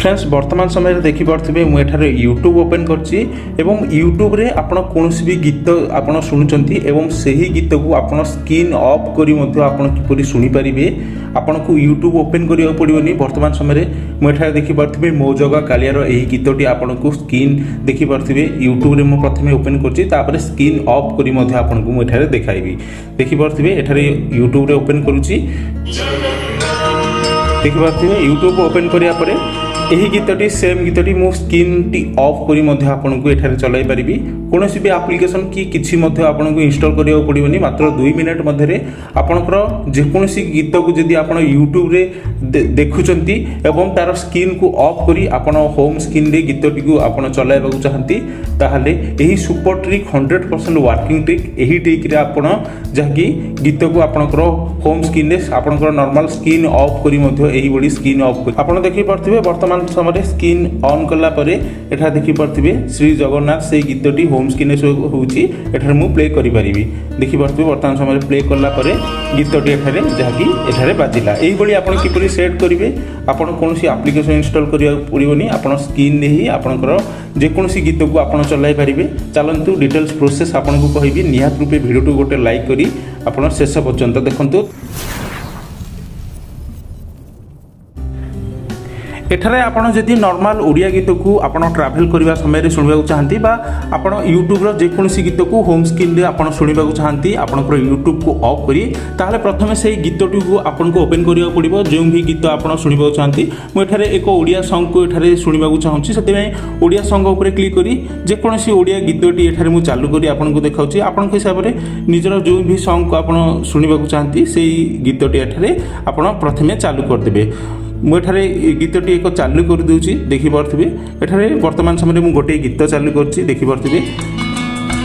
Friends वर्तमान समय देखि पार्थिबे मु एठारे यूट्यूब ओपन करछि एवं यूट्यूब रे आपण कोनोसी भी गीत आपण सुनुचंती एवं सही गीत को आपण स्क्रीन ऑफ करी मध्ये आपण किपरि सुनि परिबे आपण को यूट्यूब ओपन करिया पड़िबोनी। वर्तमान समय मु एठारे देखि पार्थिबे मो जगह कालियार एही गीतटी आपण को स्क्रीन देखि पार्थिबे यूट्यूब रे मु प्रथमे ओपन करछि तापर स्क्रीन ऑफ करी मध्ये आपण को मु एठारे देखाइबी। देखि पार्थिबे एठारे यूट्यूब रे ओपन करूछि देखि पार्थिबे यूट्यूब ओपन करिया परे यही गीतटी सेम गीतटी मु स्क्रीन टी ऑफ करी मध्ये आपन को एठारे चलाई परिबी। कोनोसी भी एप्लिकेशन की किछि मध्ये आपन को इंस्टॉल करिया पड़िबोनी। मात्र 2 मिनिट मध्ये रे आपनकर जे कोनोसी गीत को जदी आपन यूट्यूब रे देखुचंती एवं तार स्क्रीन को ऑफ करी आपन होम स्क्रीन रे गीतटी को आपन चलाइबा को चाहंती ताहाले एही सुपर ट्रिक 100% वर्किंग ट्रिक एही ट्रिक रे आपन जहाकी गीत को आपनकर होम स्क्रीन रे आपनकर नॉर्मल स्क्रीन ऑफ करी मध्ये एही बडी स्क्रीन ऑफ करी आपन देखि परथिबे। वर्तमान समय स्क्रीन ऑन कला परे एठा देखि परथिबे श्री जगन्नाथ से गीतटी होम स्क्रीन रे होउची एठारे मु प्ले करि परिबी। देखि परथिबे वर्तमान समय प्ले कला परे गीतटी एठारे जहाकी एठारे बाजिला। एही बडी आपन किपरि सेट करिवे आपन कोनोसी एप्लिकेशन इंस्टॉल करिया पड़िबोनी। आपन स्क्रीन रे ही आपनकर जे कोनोसी गीत को आपन चलाई परिबे। चलंतु डिटेल्स प्रोसेस आपन को कहिबी। निहात रूपे वीडियो टू गोटे लाइक करी आपन शेष पर्यंत देखंतु। एठारे आपण जदि नॉर्मल ओडिया गीत को आपण ट्रैवल करबा समय सुनिबा चाहती बा आपण यूट्यूब रो जे कोनोसी गीत को होम स्क्रीन रे आपण सुनिबा चाहती आपनकर यूट्यूब को ऑफ करी ताहले प्रथमे सेही गीतटी को आपण को ओपन करिया पड़िबो। जो भी गीत आपण सुनिबा चाहती मु एठारे एक ओडिया सॉन्ग को एठारे सुनिबा चाहूची सेते ओडिया सॉन्ग ऊपर क्लिक करी जे कोनोसी ओडिया गीतटी एठारे मु चालू करी आपण को देखाउची। आपण के हिसाब रे निजर जो भी सॉन्ग को आपण सुनिबा चाहती सेही गीतटी एठारे आपण प्रथमे चालू कर देबे। मुझे गीतटी एक चालू कर दूची देखि पार्थिबे। एठारे वर्तमान समय मु गोटे गीत चालू करछि देखि पार्थिबे।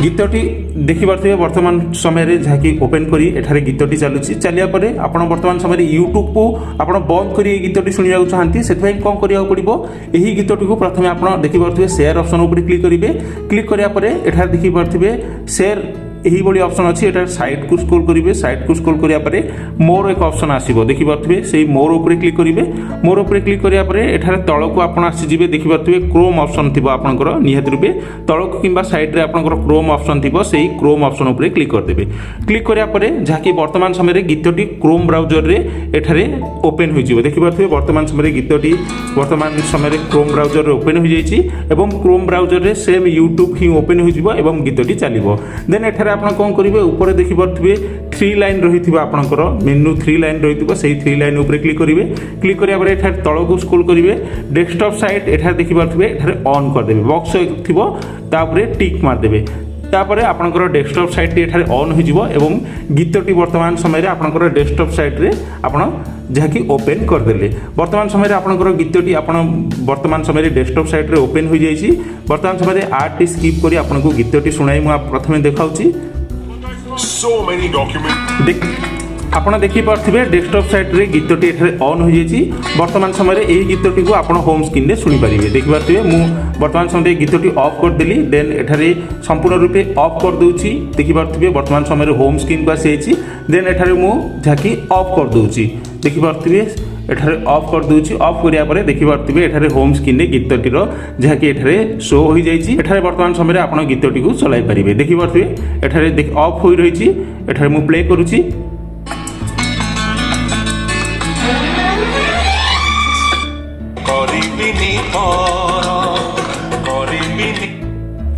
गीतटी देखि पार्थिबे वर्तमान समय रे जहाकी ओपन करी एठारे गीतटी चालुछि। चलिया परे आपण वर्तमान समय रे यूट्यूब को आपण बंद करी गीतटी सुनिया चाहती सेतै कोन करिया पड़िबो। एही गीतटी को प्रथमे आपण देखि पार्थिबे शेयर ऑप्शन ऊपर क्लिक करिवे। क्लिक करिया परे एठारे देखि पार्थिबे शेयर यही बड़ी ऑप्शन अच्छी एटा साइड को स्क्रॉल करिवे। साइड को स्क्रॉल करिया परे मोर एक ऑप्शन आसीबो देखि पारथिबे। सेही मोर ऊपर क्लिक करिवे। मोर ऊपर क्लिक करिया परे एठारे तळको आपण आसी जिवे देखि पारथिबे क्रोम ऑप्शन थिबो आपनकर निहात रूपे तळको किबा साइड रे आपनकर क्रोम ऑप्शन थिबो सेही क्रोम ऑप्शन ऊपर क्लिक कर देबे। क्लिक करिया परे जाकी वर्तमान समय रे गीतटी क्रोम ब्राउजर रे एठारे ओपन होई जिवो देखि पारथिबे। वर्तमान समय रे गीतटी वर्तमान समय रे क्रोम ब्राउजर रे ओपन होई जाईची एवं क्रोम ब्राउजर रे सेम यूट्यूब ही ओपन होई जिवो एवं गीतटी चलिबो। देन एठारे आपण कोन करिवे ऊपर देखि पारथिबे 3 लाइन रहिथिबा आपनकर मेनू 3 लाइन रहिथिबो सेही 3 लाइन ऊपर क्लिक करिवे। क्लिक करिया परे एठारे तळको स्क्रॉल करिवे डेस्कटॉप साइट एठारे देखि पारथिबे एठारे ऑन कर देबे। बॉक्स थिबो ता ऊपर टिक मार देबे। तापर आपनकर डेस्कटॉप साइट एठारे ऑन हो जिवो एवं गीतटी वर्तमान समय रे आपनकर डेस्कटॉप साइट रे आपण जहाकी ओपन कर देले। वर्तमान समय रे आपनकर गीतटी आपण वर्तमान समय रे डेस्कटॉप साइट रे ओपन हो जाईची। वर्तमान समय रे आर्ट स्किप करी आपनको गीतटी सुनाई मु प्रथमे देखाउची। So many documents आपण देखि पारथिबे डेस्कटॉप साइट रे गीतटी एठारे ऑन हो जाईची। वर्तमान समय रे एही गीतटी को आपण होम स्क्रीन रे सुनि परिबे। देखि पारथिबे मु वर्तमान समय गीतटी ऑफ कर देली। देन एठारे संपूर्ण रूपे ऑफ कर दोउची देखि पारथिबे। वर्तमान समय रे होम स्क्रीन को आसीची। देन एठारे मु झाकी ऑफ कर दोउची देखि पारथिबे एठारे ऑफ कर दोउची। ऑफ करिया परे देखि पारथिबे एठारे होम स्क्रीन रे गीतटी रो जहाकी एठारे शो होई जाईची। एठारे वर्तमान समय रे आपण गीतटी को चलाई परिबे। देखि पारथिबे एठारे ऑफ होई रहिची। एठारे मु प्ले करूची।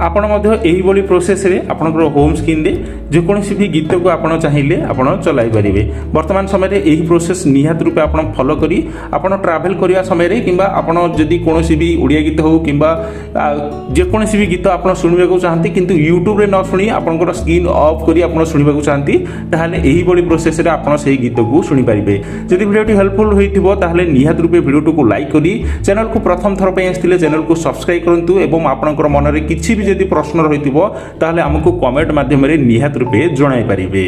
आपण मध्य एही बड़ी प्रोसेस रे आपनकर होम स्क्रीन रे जे कोनोसी भी गीत को आपण चाहिए आपण चलाई परिबे। वर्तमान समय रे एही प्रोसेस निहात रूपे आपण फॉलो करी आपण ट्रैवल करिया समय रे किबा आपण जदी कोनोसी भी ओडिया गीत हो किबा जे कोनोसी भी गीत आपण सुनिबा को चाहंती किंतु YouTube रे न सुनी आपनकर स्क्रीन ऑफ करी आपण सुनिबा को चाहंती ताहाले एही बड़ी प्रोसेस रे आपण सेही गीत को सुनि परिबे। जदी वीडियोटी हेल्पफुल होइथिबो ताहाले निहात रूपे वीडियोटी को लाइक करी चैनल को प्रथम थर पे आस्थिले चैनल को सब्सक्राइब करंतु एवं आपनकर मन रे किछि भी जदी प्रश्न रहिथिबो ताहाले हमकु कमेंट माध्यम रे निहात रूपे जणाई परिबे।